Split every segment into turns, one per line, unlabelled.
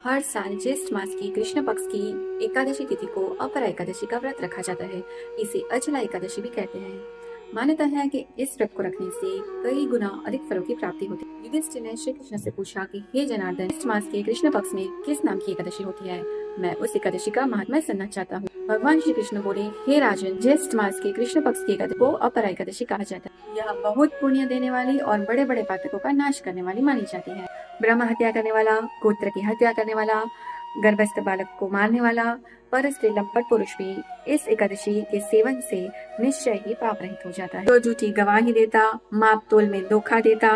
हर साल ज्येष्ठ मास की कृष्ण पक्ष की एकादशी तिथि को अपरा एकादशी का व्रत रखा जाता है। इसे अचला एकादशी भी कहते हैं। मान्यता है कि इस व्रत को रखने से कई गुना अधिक फलों की प्राप्ति होती है। युधिष्ठिर ने श्री कृष्ण से पूछा कि हे जनार्दन, ज्येष्ठ मास के कृष्ण पक्ष में किस नाम की एकादशी होती है? मैं उस एकादशी का महात्म्य सुनना चाहता हूँ। भगवान श्री कृष्ण बोले, हे राजन, ज्येष्ठ मास के कृष्ण पक्ष की एकादशी को अपरा एकादशी कहा जाता है। यह बहुत पुण्य देने वाली और बड़े बड़े पातकों का नाश करने वाली मानी जाती है। ब्रह्म हत्या करने वाला, गोत्र की हत्या करने वाला, गर्भस्थ बालक को मारने वाला, पर स्त्री लंपट पुरुष भी इस एकादशी के सेवन से निश्चय ही पाप रहित हो जाता है। जो झूठी गवाही देता, माप तोल में धोखा देता,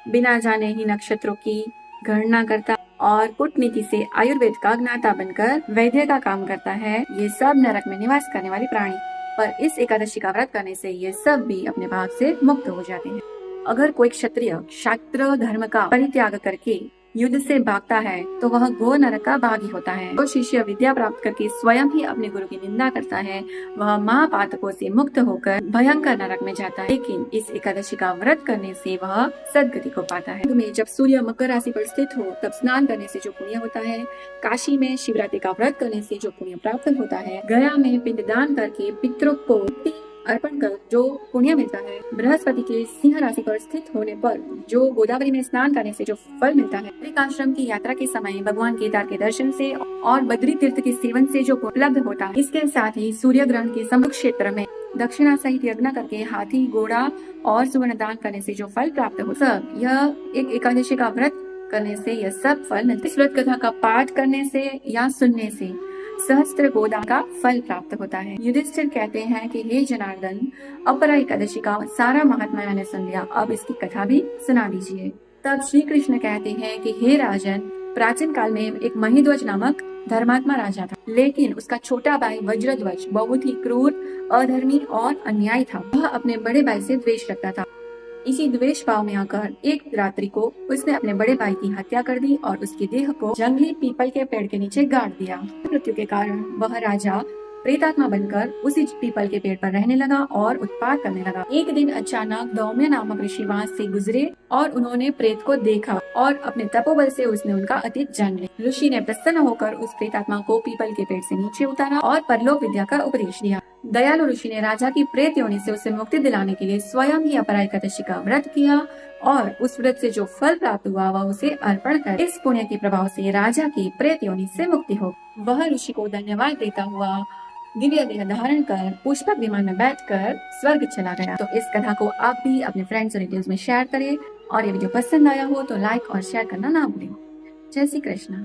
बिना जाने ही नक्षत्रों की गणना करता और कूटनीति से आयुर्वेद का ज्ञाता बनकर वैद्य का काम करता है, ये सब नरक में निवास करने वाली प्राणी। पर इस एकादशी का व्रत करने से ये सब भी अपने पाप से मुक्त हो जाते हैं। अगर कोई क्षत्रिय शास्त्र धर्म का परित्याग करके युद्ध से भागता है तो वह गो नरक का भागी होता है। जो शिष्य विद्या प्राप्त करके स्वयं ही अपने गुरु की निंदा करता है वह महापातकों से मुक्त होकर भयंकर नरक में जाता है। लेकिन इस एकादशी का व्रत करने से वह सदगति को पाता है। में जब सूर्य मकर राशि पर स्थित हो तब स्नान करने से जो पुण्य होता है, काशी में शिवरात्रि का व्रत करने से जो पुण्य प्राप्त होता है, गया में पिंडदान करके पितरों को अर्पण कर जो पुण्य मिलता है, बृहस्पति के सिंह राशि पर स्थित होने पर जो गोदावरी में स्नान करने से जो फल मिलता है, आश्रम की यात्रा के समय भगवान केदार के दर्शन से और बद्री तीर्थ के सेवन से जो उपलब्ध होता है, इसके साथ ही सूर्य ग्रहण के सम्मुख क्षेत्र में दक्षिणा सहित यज्ञ करके हाथी, घोड़ा और सुवर्ण दान करने से जो फल प्राप्त हो, सब यह एक एकादशी का व्रत करने से यह सब फल मिलते। इस व्रत कथा का पाठ करने से या सुनने से सहस्त्र गोदान का फल प्राप्त होता है। युधिष्ठिर कहते हैं कि हे जनार्दन, अपरा एकादशी का सारा महात्मा मैंने सुन लिया, अब इसकी कथा भी सुना दीजिए। तब श्री कृष्ण कहते हैं कि हे राजन, प्राचीन काल में एक महिध्वज नामक धर्मात्मा राजा था, लेकिन उसका छोटा भाई वज्रध्वज बहुत ही क्रूर, अधर्मी और अन्यायी था। वह अपने बड़े भाई से द्वेष रखता था। इसी द्वेष भाव में आकर एक रात्रि को उसने अपने बड़े भाई की हत्या कर दी और उसकी देह को जंगली पीपल के पेड़ के नीचे गाड़ दिया। मृत्यु के कारण वह राजा प्रेतात्मा बनकर उसी पीपल के पेड़ पर रहने लगा और उत्पात करने लगा। एक दिन अचानक दौम्य नामक ऋषि वहां से गुजरे और उन्होंने प्रेत को देखा और अपने तपोबल से उसने उनका अतीत जान लिया। ऋषि ने प्रसन्न होकर उस प्रेतात्मा को पीपल के पेड़ से नीचे उतारा और परलोक विद्या का उपदेश दिया। दयालु ऋषि ने राजा की प्रेत योनि से उसे मुक्ति दिलाने के लिए स्वयं ही अपरा एकादशी का व्रत किया और उस व्रत से जो फल प्राप्त हुआ वह उसे अर्पण कर इस पुण्य के प्रभाव से राजा की प्रेत योनि से मुक्ति हो। वह ऋषि को धन्यवाद देता हुआ दिव्य देह धारण कर पुष्पक विमान में बैठकर स्वर्ग चला गया। तो इस कथा को आप भी अपने फ्रेंड्स और रिलेटिव्स में शेयर करें और ये वीडियो पसंद आया हो तो लाइक और शेयर करना ना भूलें। जय श्री कृष्ण।